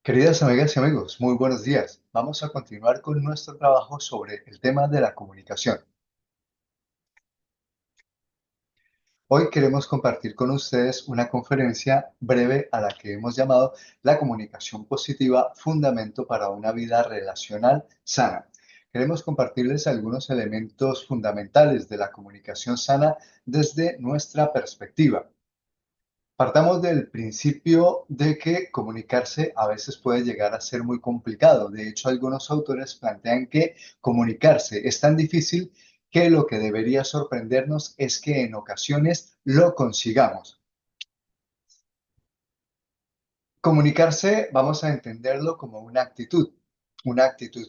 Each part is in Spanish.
Queridas amigas y amigos, muy buenos días. Vamos a continuar con nuestro trabajo sobre el tema de la comunicación. Hoy queremos compartir con ustedes una conferencia breve a la que hemos llamado La comunicación positiva, fundamento para una vida relacional sana. Queremos compartirles algunos elementos fundamentales de la comunicación sana desde nuestra perspectiva. Partamos del principio de que comunicarse a veces puede llegar a ser muy complicado. De hecho, algunos autores plantean que comunicarse es tan difícil que lo que debería sorprendernos es que en ocasiones lo consigamos. Comunicarse, vamos a entenderlo como una actitud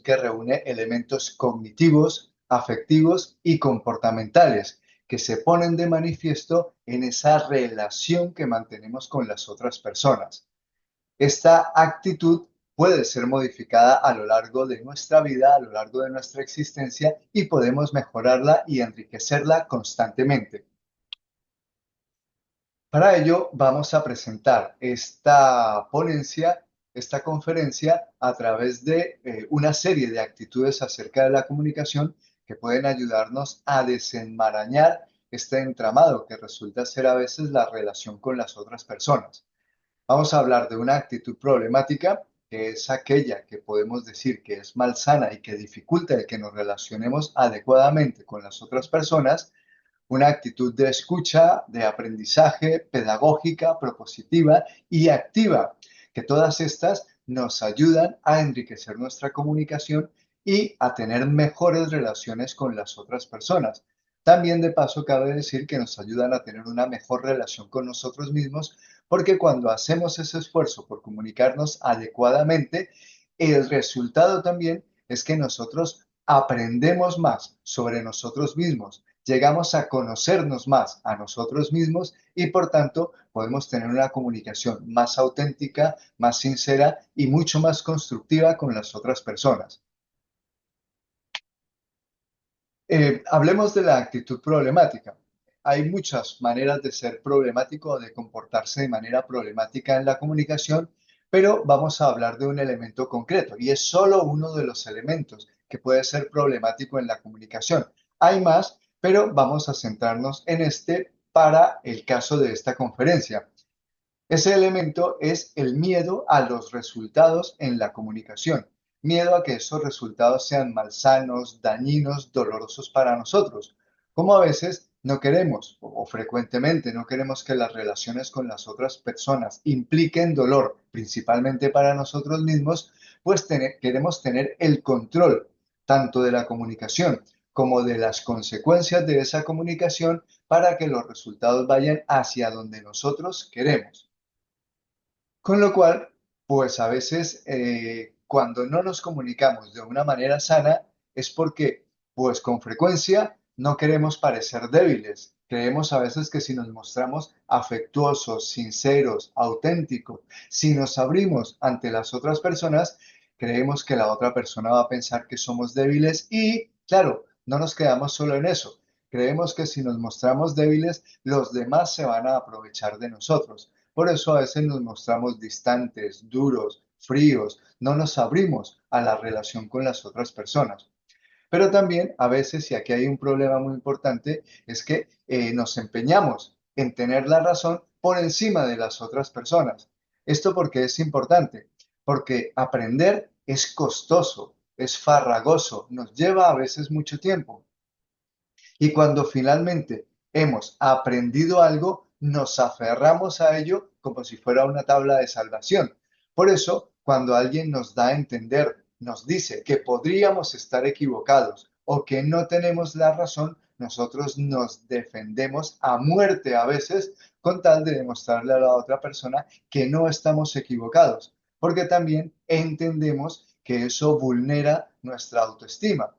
que reúne elementos cognitivos, afectivos y comportamentales que se ponen de manifiesto en esa relación que mantenemos con las otras personas. Esta actitud puede ser modificada a lo largo de nuestra vida, a lo largo de nuestra existencia y podemos mejorarla y enriquecerla constantemente. Para ello, vamos a presentar esta ponencia, esta conferencia, a través de una serie de actitudes acerca de la comunicación que pueden ayudarnos a desenmarañar este entramado que resulta ser a veces la relación con las otras personas. Vamos a hablar de una actitud problemática, que es aquella que podemos decir que es malsana y que dificulta el que nos relacionemos adecuadamente con las otras personas, una actitud de escucha, de aprendizaje, pedagógica, propositiva y activa, que todas estas nos ayudan a enriquecer nuestra comunicación y a tener mejores relaciones con las otras personas. También de paso cabe decir que nos ayudan a tener una mejor relación con nosotros mismos, porque cuando hacemos ese esfuerzo por comunicarnos adecuadamente, el resultado también es que nosotros aprendemos más sobre nosotros mismos, llegamos a conocernos más a nosotros mismos y por tanto podemos tener una comunicación más auténtica, más sincera y mucho más constructiva con las otras personas. Hablemos de la actitud problemática. Hay muchas maneras de ser problemático o de comportarse de manera problemática en la comunicación, pero vamos a hablar de un elemento concreto y es solo uno de los elementos que puede ser problemático en la comunicación. Hay más, pero vamos a centrarnos en este para el caso de esta conferencia. Ese elemento es el miedo a los resultados en la comunicación. Miedo a que esos resultados sean malsanos, dañinos, dolorosos para nosotros. Como a veces no queremos, o frecuentemente no queremos que las relaciones con las otras personas impliquen dolor, principalmente para nosotros mismos, pues queremos tener el control tanto de la comunicación como de las consecuencias de esa comunicación para que los resultados vayan hacia donde nosotros queremos. Con lo cual, pues a veces cuando no nos comunicamos de una manera sana es porque, pues con frecuencia, no queremos parecer débiles. Creemos a veces que si nos mostramos afectuosos, sinceros, auténticos, si nos abrimos ante las otras personas, creemos que la otra persona va a pensar que somos débiles y, claro, no nos quedamos solo en eso. Creemos que si nos mostramos débiles, los demás se van a aprovechar de nosotros. Por eso a veces nos mostramos distantes, duros, fríos, no nos abrimos a la relación con las otras personas. Pero también a veces, y aquí hay un problema muy importante, es que nos empeñamos en tener la razón por encima de las otras personas. ¿Esto porque es importante? Porque aprender es costoso, es farragoso, nos lleva a veces mucho tiempo. Y cuando finalmente hemos aprendido algo, nos aferramos a ello como si fuera una tabla de salvación. Por eso, cuando alguien nos da a entender, nos dice que podríamos estar equivocados o que no tenemos la razón, nosotros nos defendemos a muerte a veces con tal de demostrarle a la otra persona que no estamos equivocados, porque también entendemos que eso vulnera nuestra autoestima.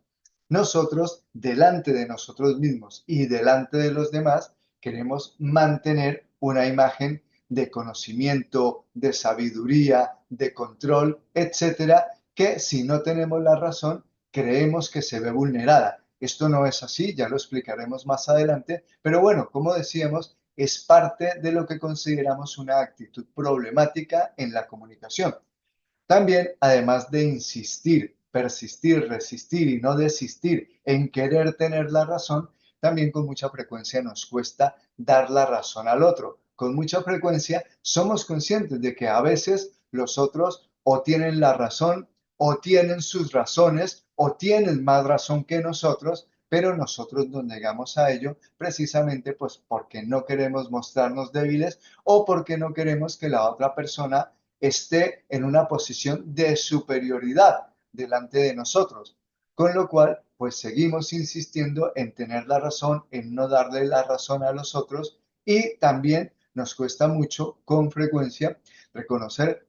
Nosotros, delante de nosotros mismos y delante de los demás, queremos mantener una imagen de conocimiento, de sabiduría, de control, etcétera, que si no tenemos la razón, creemos que se ve vulnerada. Esto no es así, ya lo explicaremos más adelante, pero bueno, como decíamos, es parte de lo que consideramos una actitud problemática en la comunicación. También, además de insistir, persistir, resistir y no desistir en querer tener la razón, también con mucha frecuencia nos cuesta dar la razón al otro. Con mucha frecuencia somos conscientes de que a veces los otros o tienen la razón o tienen sus razones o tienen más razón que nosotros, pero nosotros nos negamos a ello precisamente pues porque no queremos mostrarnos débiles o porque no queremos que la otra persona esté en una posición de superioridad delante de nosotros. Con lo cual, pues seguimos insistiendo en tener la razón, en no darle la razón a los otros y también nos cuesta mucho, con frecuencia, reconocer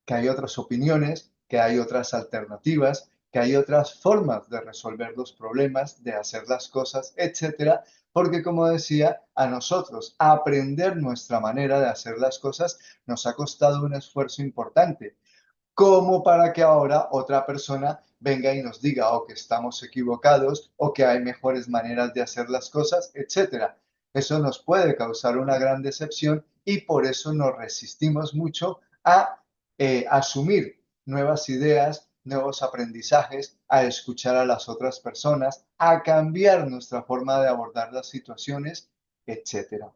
que hay otras opiniones, que hay otras alternativas, que hay otras formas de resolver los problemas, de hacer las cosas, etcétera, porque como decía, a nosotros aprender nuestra manera de hacer las cosas nos ha costado un esfuerzo importante, como para que ahora otra persona venga y nos diga o que estamos equivocados o que hay mejores maneras de hacer las cosas, etcétera. Eso nos puede causar una gran decepción y por eso nos resistimos mucho a asumir nuevas ideas, nuevos aprendizajes, a escuchar a las otras personas, a cambiar nuestra forma de abordar las situaciones, etcétera.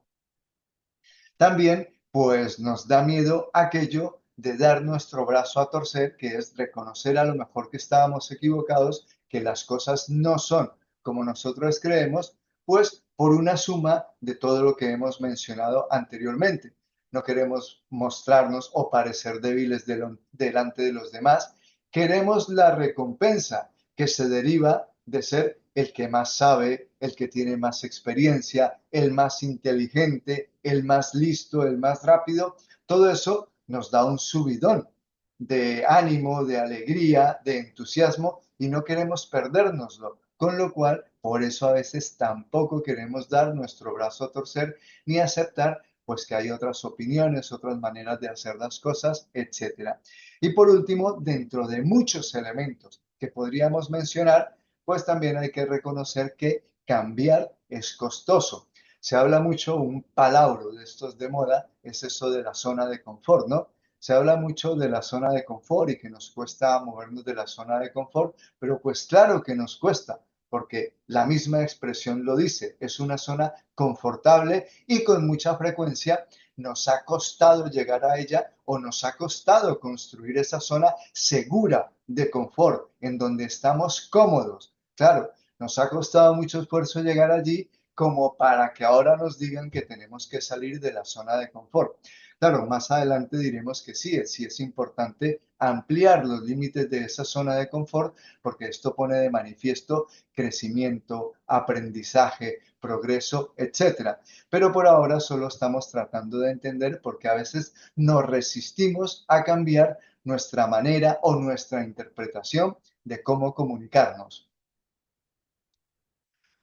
También, pues nos da miedo aquello de dar nuestro brazo a torcer, que es reconocer a lo mejor que estábamos equivocados, que las cosas no son como nosotros creemos, pues por una suma de todo lo que hemos mencionado anteriormente. No queremos mostrarnos o parecer débiles delante de los demás. Queremos la recompensa que se deriva de ser el que más sabe, el que tiene más experiencia, el más inteligente, el más listo, el más rápido. Todo eso nos da un subidón de ánimo, de alegría, de entusiasmo y no queremos perdérnoslo. Con lo cual, por eso a veces tampoco queremos dar nuestro brazo a torcer ni aceptar pues que hay otras opiniones, otras maneras de hacer las cosas, etcétera. Y por último, dentro de muchos elementos que podríamos mencionar, pues también hay que reconocer que cambiar es costoso. Se habla mucho, un palabra de estos de moda es eso de la zona de confort, ¿no? Se habla mucho de la zona de confort y que nos cuesta movernos de la zona de confort, pero pues claro que nos cuesta, porque la misma expresión lo dice, es una zona confortable y con mucha frecuencia nos ha costado llegar a ella o nos ha costado construir esa zona segura de confort, en donde estamos cómodos. Claro, nos ha costado mucho esfuerzo llegar allí como para que ahora nos digan que tenemos que salir de la zona de confort. Claro, más adelante diremos que sí es importante ampliar los límites de esa zona de confort porque esto pone de manifiesto crecimiento, aprendizaje, progreso, etcétera. Pero por ahora solo estamos tratando de entender porque a veces nos resistimos a cambiar nuestra manera o nuestra interpretación de cómo comunicarnos.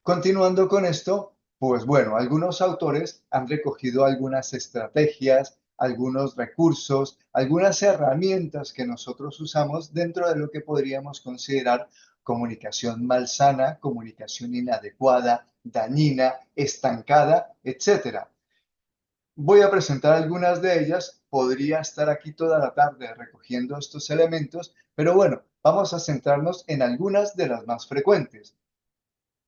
Continuando con esto, pues bueno, algunos autores han recogido algunas estrategias, algunos recursos, algunas herramientas que nosotros usamos dentro de lo que podríamos considerar comunicación malsana, comunicación inadecuada, dañina, estancada, etcétera. Voy a presentar algunas de ellas. Podría estar aquí toda la tarde recogiendo estos elementos, pero bueno, vamos a centrarnos en algunas de las más frecuentes.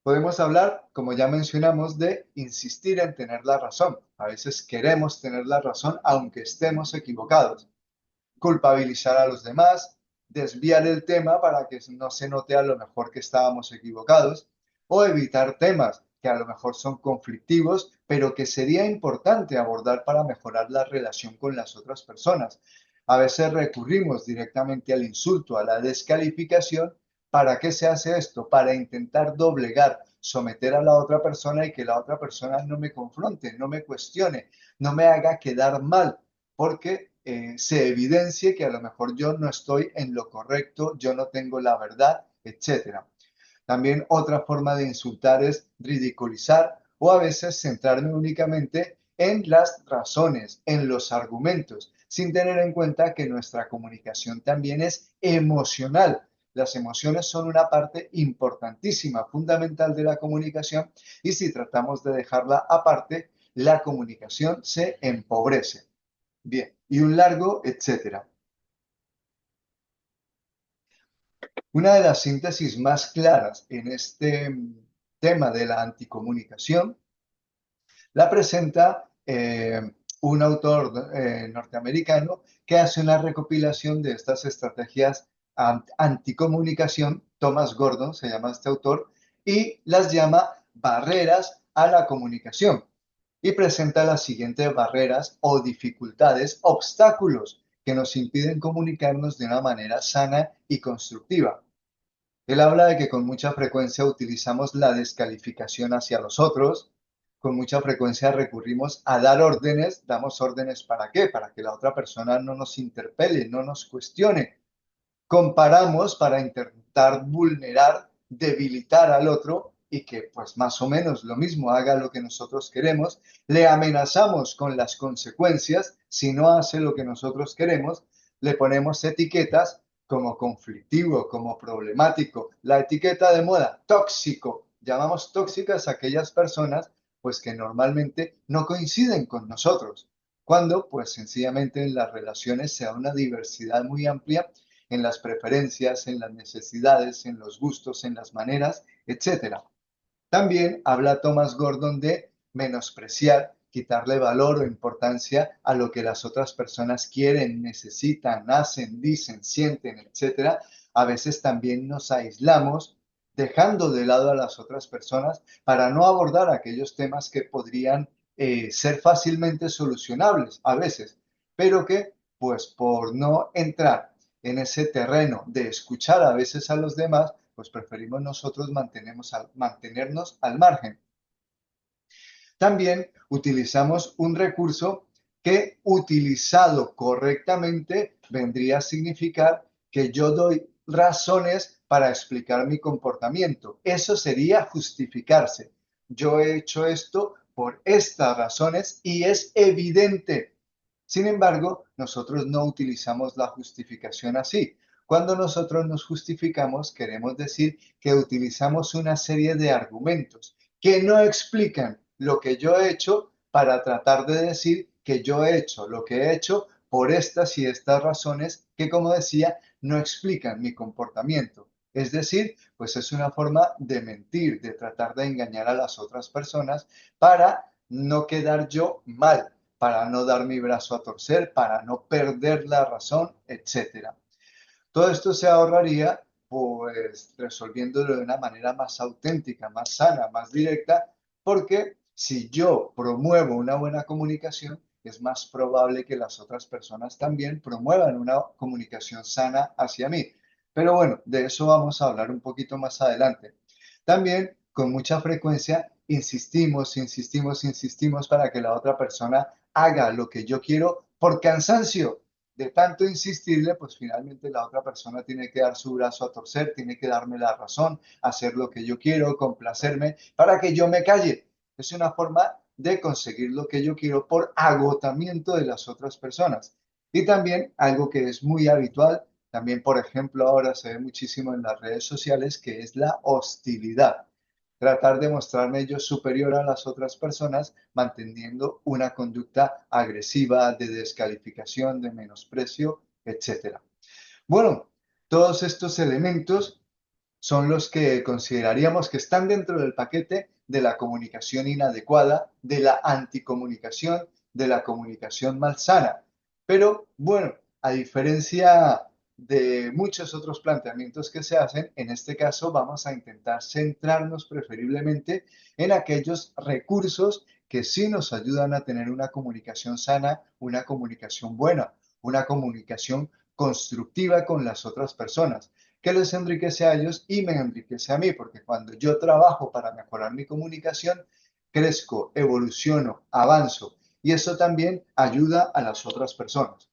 Podemos hablar, como ya mencionamos, de insistir en tener la razón. A veces queremos tener la razón aunque estemos equivocados. Culpabilizar a los demás, desviar el tema para que no se note a lo mejor que estábamos equivocados o evitar temas que a lo mejor son conflictivos, pero que sería importante abordar para mejorar la relación con las otras personas. A veces recurrimos directamente al insulto, a la descalificación. ¿Para qué se hace esto? Para intentar doblegar, someter a la otra persona y que la otra persona no me confronte, no me cuestione, no me haga quedar mal, porque se evidencie que a lo mejor yo no estoy en lo correcto, yo no tengo la verdad, etcétera. También otra forma de insultar es ridiculizar o a veces centrarme únicamente en las razones, en los argumentos, sin tener en cuenta que nuestra comunicación también es emocional. Las emociones son una parte importantísima, fundamental de la comunicación y si tratamos de dejarla aparte, la comunicación se empobrece. Bien, y un largo etcétera. Una de las síntesis más claras en este tema de la anticomunicación la presenta un autor norteamericano que hace una recopilación de estas estrategias anticomunicación, Thomas Gordon se llama este autor, y las llama barreras a la comunicación. Y presenta las siguientes barreras o dificultades, obstáculos que nos impiden comunicarnos de una manera sana y constructiva. Él habla de que con mucha frecuencia utilizamos la descalificación hacia los otros, con mucha frecuencia recurrimos a dar órdenes. ¿Damos órdenes para qué? Para que la otra persona no nos interpele, no nos cuestione. Comparamos para intentar vulnerar, debilitar al otro y que pues más o menos lo mismo haga lo que nosotros queremos. Le amenazamos con las consecuencias si no hace lo que nosotros queremos. Le ponemos etiquetas como conflictivo, como problemático. La etiqueta de moda, tóxico. Llamamos tóxicas a aquellas personas pues que normalmente no coinciden con nosotros, cuando pues sencillamente en las relaciones se da una diversidad muy amplia en las preferencias, en las necesidades, en los gustos, en las maneras, etcétera. También habla Thomas Gordon de menospreciar, quitarle valor o importancia a lo que las otras personas quieren, necesitan, hacen, dicen, sienten, etcétera. A veces también nos aislamos, dejando de lado a las otras personas para no abordar aquellos temas que podrían ser fácilmente solucionables a veces, pero que pues por no entrar en ese terreno de escuchar a veces a los demás, pues preferimos nosotros mantenernos al margen. También utilizamos un recurso que utilizado correctamente vendría a significar que yo doy razones para explicar mi comportamiento. Eso sería justificarse. Yo he hecho esto por estas razones y es evidente. Sin embargo, nosotros no utilizamos la justificación así. Cuando nosotros nos justificamos, queremos decir que utilizamos una serie de argumentos que no explican lo que yo he hecho para tratar de decir que yo he hecho lo que he hecho por estas y estas razones que, como decía, no explican mi comportamiento. Es decir, pues es una forma de mentir, de tratar de engañar a las otras personas para no quedar yo mal, para no dar mi brazo a torcer, para no perder la razón, etcétera. Todo esto se ahorraría pues resolviéndolo de una manera más auténtica, más sana, más directa, porque si yo promuevo una buena comunicación, es más probable que las otras personas también promuevan una comunicación sana hacia mí. Pero bueno, de eso vamos a hablar un poquito más adelante. También con mucha frecuencia insistimos para que la otra persona haga lo que yo quiero por cansancio de tanto insistirle, pues finalmente la otra persona tiene que dar su brazo a torcer, tiene que darme la razón, hacer lo que yo quiero, complacerme, para que yo me calle. Es una forma de conseguir lo que yo quiero por agotamiento de las otras personas. Y también algo que es muy habitual, también por ejemplo ahora se ve muchísimo en las redes sociales, que es la hostilidad. Tratar de mostrarme yo superior a las otras personas manteniendo una conducta agresiva, de descalificación, de menosprecio, etcétera. Bueno, todos estos elementos son los que consideraríamos que están dentro del paquete de la comunicación inadecuada, de la anticomunicación, de la comunicación malsana. Pero bueno, a diferencia de muchos otros planteamientos que se hacen, en este caso vamos a intentar centrarnos preferiblemente en aquellos recursos que sí nos ayudan a tener una comunicación sana, una comunicación buena, una comunicación constructiva con las otras personas que les enriquece a ellos y me enriquece a mí, porque cuando yo trabajo para mejorar mi comunicación, crezco, evoluciono, avanzo y eso también ayuda a las otras personas.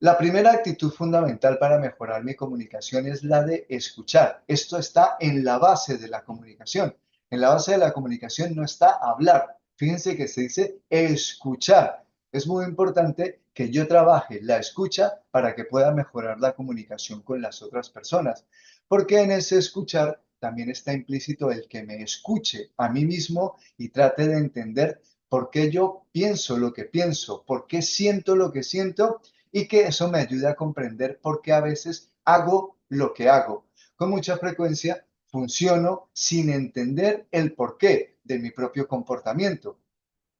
La primera actitud fundamental para mejorar mi comunicación es la de escuchar. Esto está en la base de la comunicación. En la base de la comunicación no está hablar. Fíjense que se dice escuchar. Es muy importante que yo trabaje la escucha para que pueda mejorar la comunicación con las otras personas. Porque en ese escuchar también está implícito el que me escuche a mí mismo y trate de entender por qué yo pienso lo que pienso, por qué siento lo que siento y que eso me ayude a comprender por qué a veces hago lo que hago. Con mucha frecuencia funciono sin entender el porqué de mi propio comportamiento.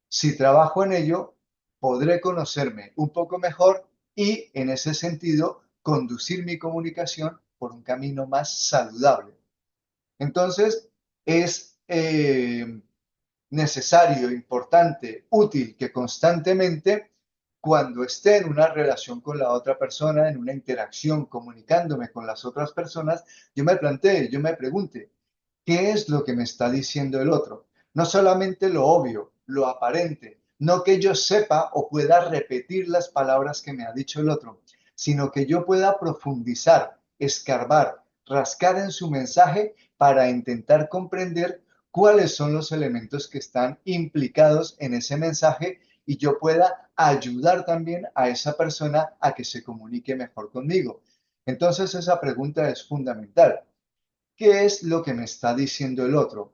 Si trabajo en ello, podré conocerme un poco mejor y, en ese sentido, conducir mi comunicación por un camino más saludable. Entonces, es necesario, importante, útil que constantemente, cuando esté en una relación con la otra persona, en una interacción, comunicándome con las otras personas, yo me plantee, yo me pregunte, ¿qué es lo que me está diciendo el otro? No solamente lo obvio, lo aparente, no que yo sepa o pueda repetir las palabras que me ha dicho el otro, sino que yo pueda profundizar, escarbar, rascar en su mensaje para intentar comprender cuáles son los elementos que están implicados en ese mensaje y yo pueda ayudar también a esa persona a que se comunique mejor conmigo. Entonces esa pregunta es fundamental. ¿Qué es lo que me está diciendo el otro?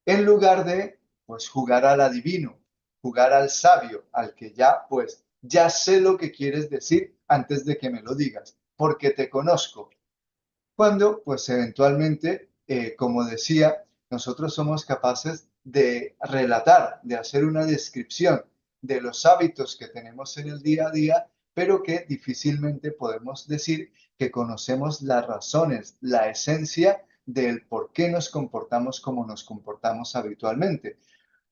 En lugar de, pues, jugar al adivino, jugar al sabio, al que ya, pues, ya sé lo que quieres decir antes de que me lo digas, porque te conozco. Cuando, pues, eventualmente, como decía, nosotros somos capaces de relatar, de hacer una descripción de los hábitos que tenemos en el día a día, pero que difícilmente podemos decir que conocemos las razones, la esencia del por qué nos comportamos como nos comportamos habitualmente.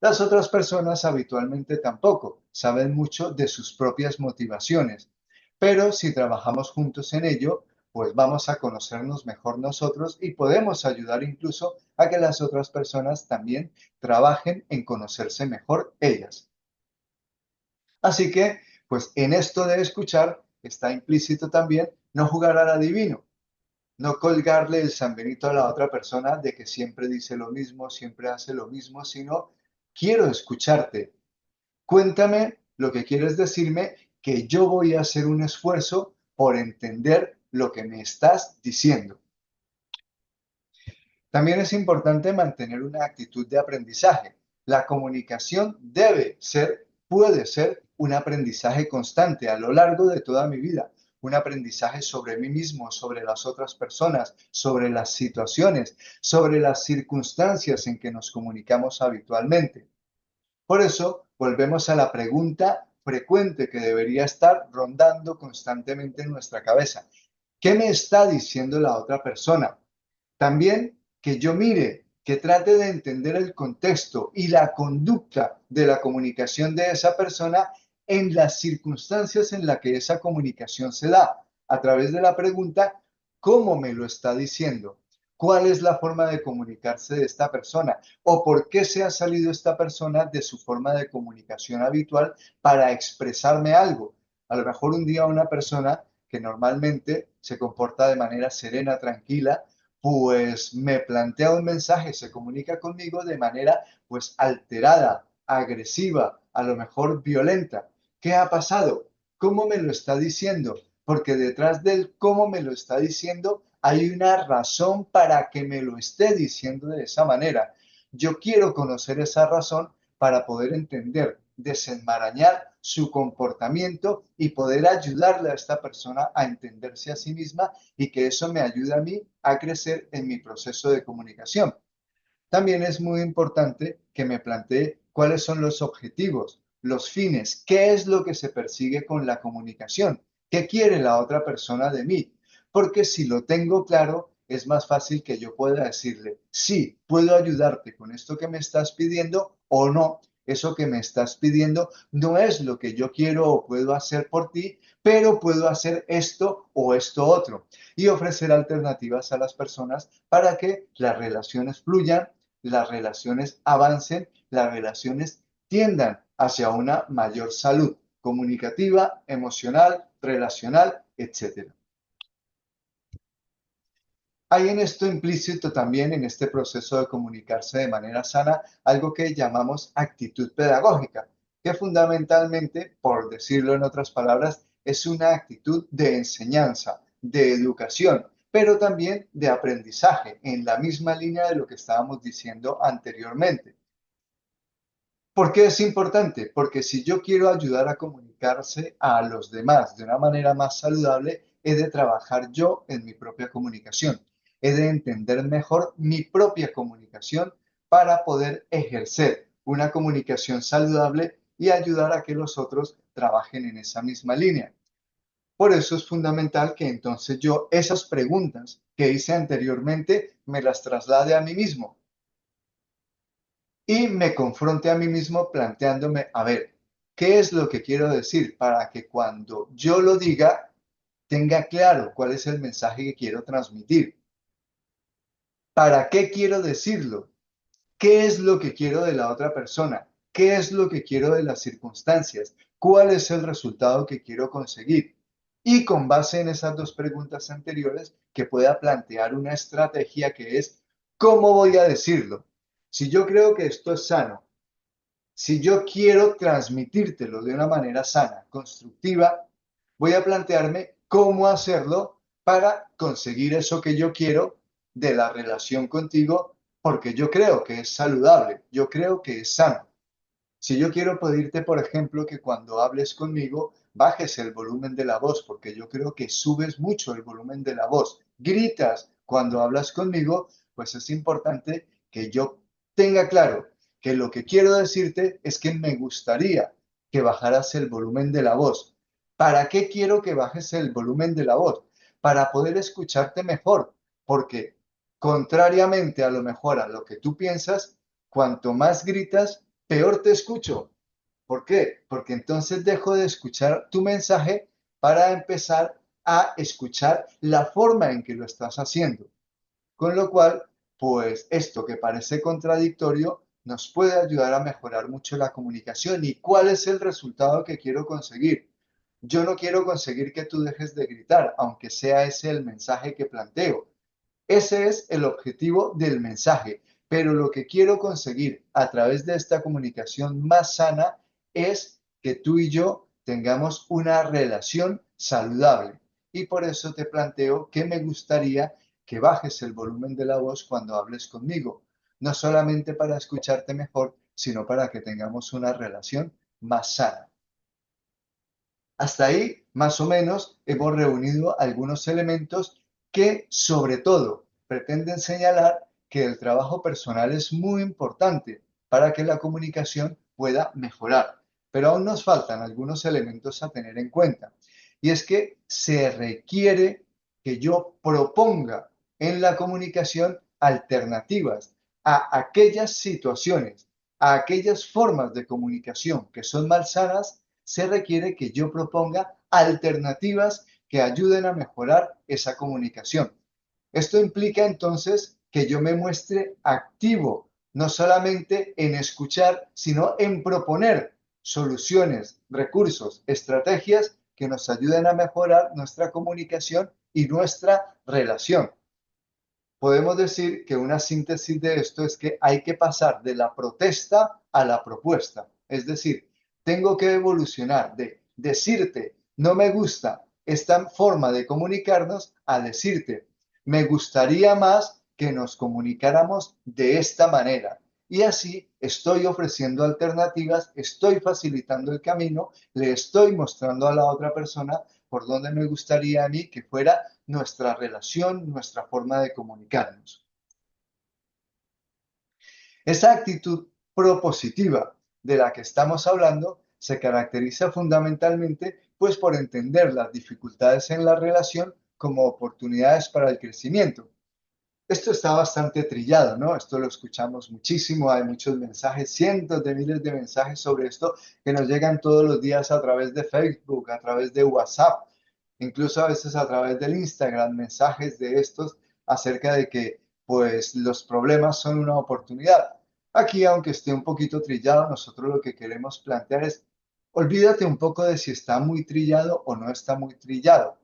Las otras personas habitualmente tampoco saben mucho de sus propias motivaciones, pero si trabajamos juntos en ello, pues vamos a conocernos mejor nosotros y podemos ayudar incluso a que las otras personas también trabajen en conocerse mejor ellas. Así que, pues en esto de escuchar está implícito también no jugar al adivino, no colgarle el San Benito a la otra persona de que siempre dice lo mismo, siempre hace lo mismo, sino quiero escucharte. Cuéntame lo que quieres decirme, que yo voy a hacer un esfuerzo por entender lo que me estás diciendo. También es importante mantener una actitud de aprendizaje. La comunicación debe ser, puede ser un aprendizaje constante a lo largo de toda mi vida. Un aprendizaje sobre mí mismo, sobre las otras personas, sobre las situaciones, sobre las circunstancias en que nos comunicamos habitualmente. Por eso, volvemos a la pregunta frecuente que debería estar rondando constantemente en nuestra cabeza. ¿Qué me está diciendo la otra persona? También que yo mire, que trate de entender el contexto y la conducta de la comunicación de esa persona en las circunstancias en las que esa comunicación se da, a través de la pregunta, ¿cómo me lo está diciendo? ¿Cuál es la forma de comunicarse de esta persona? ¿O por qué se ha salido esta persona de su forma de comunicación habitual para expresarme algo? A lo mejor un día una persona que normalmente se comporta de manera serena, tranquila, pues me plantea un mensaje, se comunica conmigo de manera pues alterada, agresiva, a lo mejor violenta. ¿Qué ha pasado? ¿Cómo me lo está diciendo? Porque detrás del cómo me lo está diciendo hay una razón para que me lo esté diciendo de esa manera. Yo quiero conocer esa razón para poder entender, desenmarañar su comportamiento y poder ayudarle a esta persona a entenderse a sí misma y que eso me ayude a mí a crecer en mi proceso de comunicación. También es muy importante que me plantee cuáles son los objetivos, los fines, qué es lo que se persigue con la comunicación, qué quiere la otra persona de mí. Porque si lo tengo claro, es más fácil que yo pueda decirle, sí, puedo ayudarte con esto que me estás pidiendo o no. Eso que me estás pidiendo no es lo que yo quiero o puedo hacer por ti, pero puedo hacer esto o esto otro y ofrecer alternativas a las personas para que las relaciones fluyan, las relaciones avancen, las relaciones tiendan hacia una mayor salud comunicativa, emocional, relacional, etcétera. Hay en esto implícito también, en este proceso de comunicarse de manera sana, algo que llamamos actitud pedagógica, que fundamentalmente, por decirlo en otras palabras, es una actitud de enseñanza, de educación, pero también de aprendizaje, en la misma línea de lo que estábamos diciendo anteriormente. ¿Por qué es importante? Porque si yo quiero ayudar a comunicarse a los demás de una manera más saludable, he de trabajar yo en mi propia comunicación. He de entender mejor mi propia comunicación para poder ejercer una comunicación saludable y ayudar a que los otros trabajen en esa misma línea. Por eso es fundamental que entonces yo esas preguntas que hice anteriormente me las traslade a mí mismo y me confronte a mí mismo planteándome, a ver, ¿qué es lo que quiero decir para que cuando yo lo diga tenga claro cuál es el mensaje que quiero transmitir? ¿Para qué quiero decirlo? ¿Qué es lo que quiero de la otra persona? ¿Qué es lo que quiero de las circunstancias? ¿Cuál es el resultado que quiero conseguir? Y con base en esas dos preguntas anteriores, que pueda plantear una estrategia que es, ¿cómo voy a decirlo? Si yo creo que esto es sano, si yo quiero transmitírtelo de una manera sana, constructiva, voy a plantearme cómo hacerlo para conseguir eso que yo quiero de la relación contigo, porque yo creo que es saludable, yo creo que es sano. Si yo quiero pedirte, por ejemplo, que cuando hables conmigo bajes el volumen de la voz, porque yo creo que subes mucho el volumen de la voz, gritas cuando hablas conmigo, pues es importante que yo tenga claro que lo que quiero decirte es que me gustaría que bajaras el volumen de la voz. ¿Para qué quiero que bajes el volumen de la voz? Para poder escucharte mejor, porque contrariamente a lo mejor a lo que tú piensas, cuanto más gritas, peor te escucho. ¿Por qué? Porque entonces dejo de escuchar tu mensaje para empezar a escuchar la forma en que lo estás haciendo. Con lo cual, pues esto que parece contradictorio nos puede ayudar a mejorar mucho la comunicación. ¿Y cuál es el resultado que quiero conseguir? Yo no quiero conseguir que tú dejes de gritar, aunque sea ese el mensaje que planteo. Ese es el objetivo del mensaje, pero lo que quiero conseguir a través de esta comunicación más sana es que tú y yo tengamos una relación saludable. Y por eso te planteo que me gustaría que bajes el volumen de la voz cuando hables conmigo, no solamente para escucharte mejor, sino para que tengamos una relación más sana. Hasta ahí, más o menos, hemos reunido algunos elementos que, sobre todo, pretenden señalar que el trabajo personal es muy importante para que la comunicación pueda mejorar. Pero aún nos faltan algunos elementos a tener en cuenta. Y es que se requiere que yo proponga en la comunicación alternativas a aquellas situaciones, a aquellas formas de comunicación que son malsanas. Se requiere que yo proponga alternativas que ayuden a mejorar esa comunicación. Esto implica entonces que yo me muestre activo, no solamente en escuchar, sino en proponer soluciones, recursos, estrategias que nos ayuden a mejorar nuestra comunicación y nuestra relación. Podemos decir que una síntesis de esto es que hay que pasar de la protesta a la propuesta. Es decir, tengo que evolucionar de decirte no me gusta esta forma de comunicarnos a decirte me gustaría más que nos comunicáramos de esta manera. Y así estoy ofreciendo alternativas, estoy facilitando el camino, le estoy mostrando a la otra persona por donde me gustaría a mí que fuera nuestra relación, nuestra forma de comunicarnos. Esa actitud propositiva de la que estamos hablando se caracteriza fundamentalmente pues por entender las dificultades en la relación como oportunidades para el crecimiento. Esto está bastante trillado, ¿no? Esto lo escuchamos muchísimo, hay muchos mensajes, cientos de miles de mensajes sobre esto que nos llegan todos los días a través de Facebook, a través de WhatsApp, incluso a veces a través del Instagram, mensajes de estos acerca de que pues los problemas son una oportunidad. Aquí, aunque esté un poquito trillado, nosotros lo que queremos plantear es, olvídate un poco de si está muy trillado o no está muy trillado.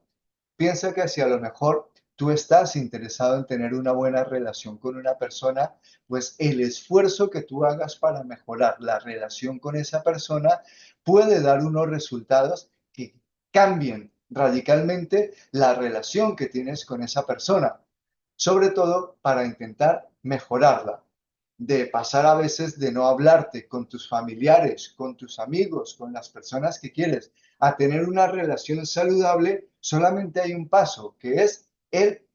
Piensa que si a lo mejor tú estás interesado en tener una buena relación con una persona, pues el esfuerzo que tú hagas para mejorar la relación con esa persona puede dar unos resultados que cambien radicalmente la relación que tienes con esa persona, sobre todo para intentar mejorarla. de pasar a veces de no hablarte con tus familiares, con tus amigos, con las personas que quieres, a tener una relación saludable, solamente hay un paso, que es el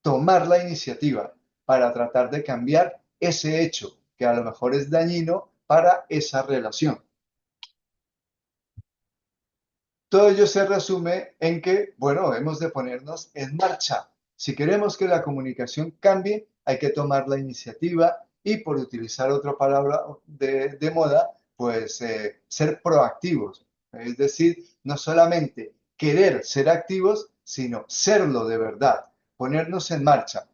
tomar la iniciativa para tratar de cambiar ese hecho que a lo mejor es dañino para esa relación. Todo ello se resume en que, bueno, hemos de ponernos en marcha. Si queremos que la comunicación cambie, hay que tomar la iniciativa y, por utilizar otra palabra de moda, pues ser proactivos. Es decir, no solamente querer ser activos, sino serlo de verdad, ponernos en marcha.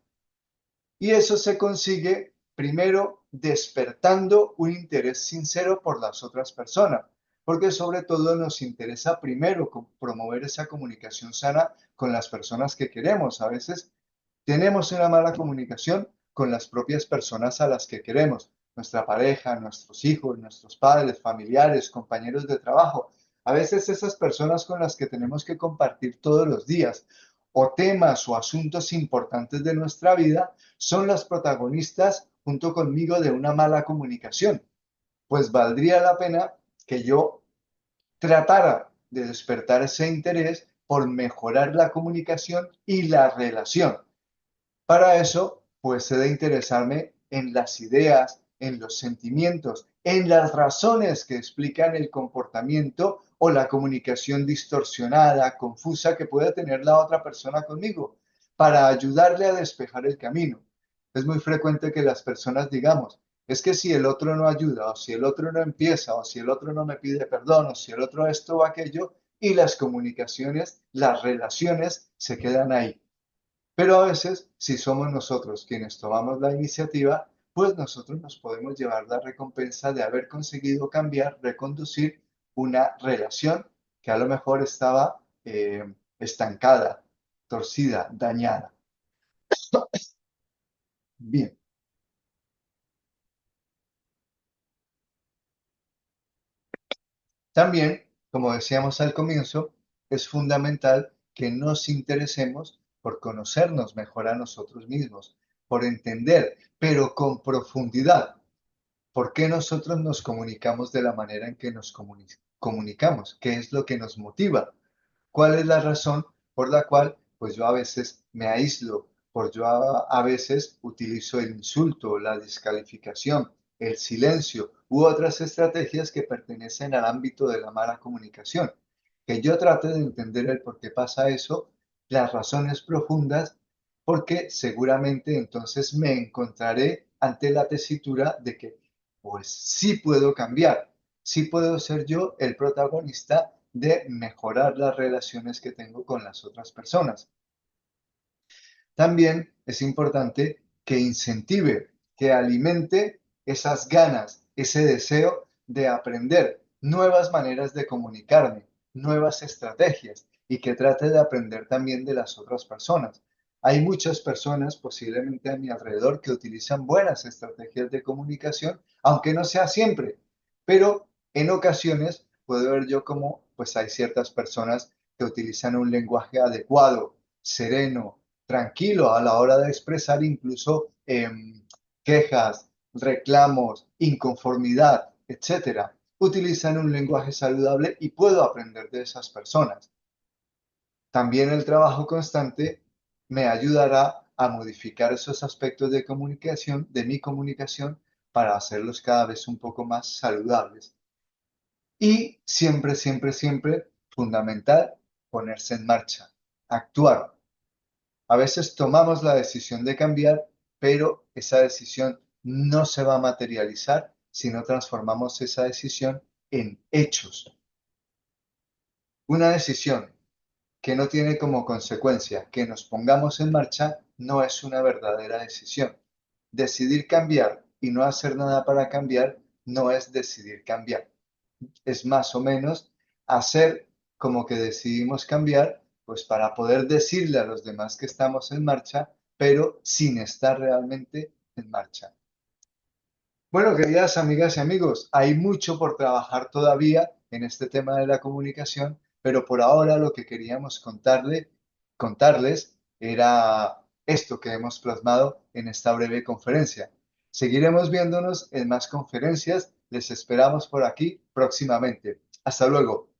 Y eso se consigue primero despertando un interés sincero por las otras personas, porque sobre todo nos interesa primero promover esa comunicación sana con las personas que queremos. A veces tenemos una mala comunicación con las propias personas a las que queremos, nuestra pareja, nuestros hijos, nuestros padres, familiares, compañeros de trabajo. A veces esas personas con las que tenemos que compartir todos los días o temas o asuntos importantes de nuestra vida son las protagonistas junto conmigo de una mala comunicación. Pues valdría la pena que yo tratara de despertar ese interés por mejorar la comunicación y la relación. Para eso, pues he de interesarme en las ideas, en los sentimientos, en las razones que explican el comportamiento o la comunicación distorsionada, confusa que pueda tener la otra persona conmigo, para ayudarle a despejar el camino. Es muy frecuente que las personas digamos, es que si el otro no ayuda, o si el otro no empieza, o si el otro no me pide perdón, o si el otro esto o aquello, y las comunicaciones, las relaciones se quedan ahí. Pero a veces, si somos nosotros quienes tomamos la iniciativa, pues nosotros nos podemos llevar la recompensa de haber conseguido cambiar, reconducir una relación que a lo mejor estaba estancada, torcida, dañada. Bien, también, como decíamos al comienzo, es fundamental que nos interesemos por conocernos mejor a nosotros mismos, por entender, pero con profundidad, ¿por qué nosotros nos comunicamos de la manera en que nos comunicamos? ¿Qué es lo que nos motiva? ¿Cuál es la razón por la cual pues yo a veces me aíslo? Por yo a veces utilizo el insulto, la descalificación, el silencio u otras estrategias que pertenecen al ámbito de la mala comunicación. Que yo trate de entender el por qué pasa eso, las razones profundas, porque seguramente entonces me encontraré ante la tesitura de que pues sí puedo cambiar, sí puedo ser yo el protagonista de mejorar las relaciones que tengo con las otras personas. También es importante que incentive, que alimente esas ganas, ese deseo de aprender nuevas maneras de comunicarme, nuevas estrategias y que trate de aprender también de las otras personas. Hay muchas personas posiblemente a mi alrededor que utilizan buenas estrategias de comunicación, aunque no sea siempre, pero en ocasiones puedo ver yo cómo pues hay ciertas personas que utilizan un lenguaje adecuado, sereno, tranquilo a la hora de expresar incluso quejas, reclamos, inconformidad, etcétera. Utilizan un lenguaje saludable y puedo aprender de esas personas. También el trabajo constante me ayudará a modificar esos aspectos de comunicación, de mi comunicación, para hacerlos cada vez un poco más saludables. Y siempre, siempre, siempre, fundamental, ponerse en marcha, actuar. A veces tomamos la decisión de cambiar, pero esa decisión no se va a materializar si no transformamos esa decisión en hechos. Una decisión que no tiene como consecuencia que nos pongamos en marcha no es una verdadera decisión. Decidir cambiar y no hacer nada para cambiar no es decidir cambiar. Es más o menos hacer como que decidimos cambiar, pues para poder decirle a los demás que estamos en marcha, pero sin estar realmente en marcha. Bueno, queridas amigas y amigos, hay mucho por trabajar todavía en este tema de la comunicación, pero por ahora lo que queríamos contarles era esto que hemos plasmado en esta breve conferencia. Seguiremos viéndonos en más conferencias. Les esperamos por aquí próximamente. Hasta luego.